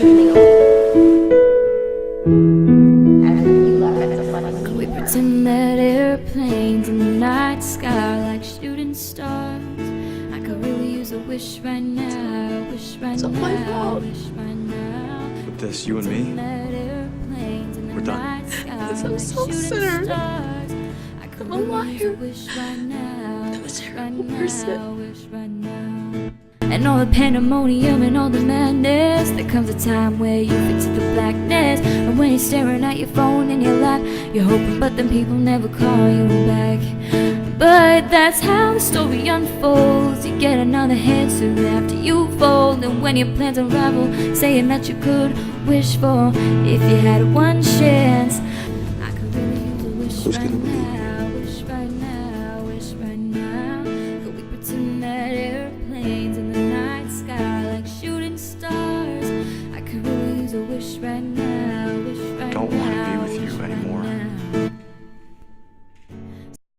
evening away. Could we pretend that airplanes in the night sky are like shooting stars? I could really use a wish right now, wish right It's all now, my fault. wish right now. With this, you and me, We're done. Because I'm so centered. I'm a liar. I'm a terrible person. And all the pandemonium and all the madness, there comes a time where you fit to the blackness. And when you're staring at your phone in your lap, you're hoping, but then people never call you back. But that's how the story unfolds. You get another hand soon after you fold. And when your plans unravel, saying that you could wish for, if you had one chance, I could really use a wish Who's right gonna win? now, wish right now, wish right now. Could we pretend that airplanes in the night sky like shooting stars? I could really use a wish right now.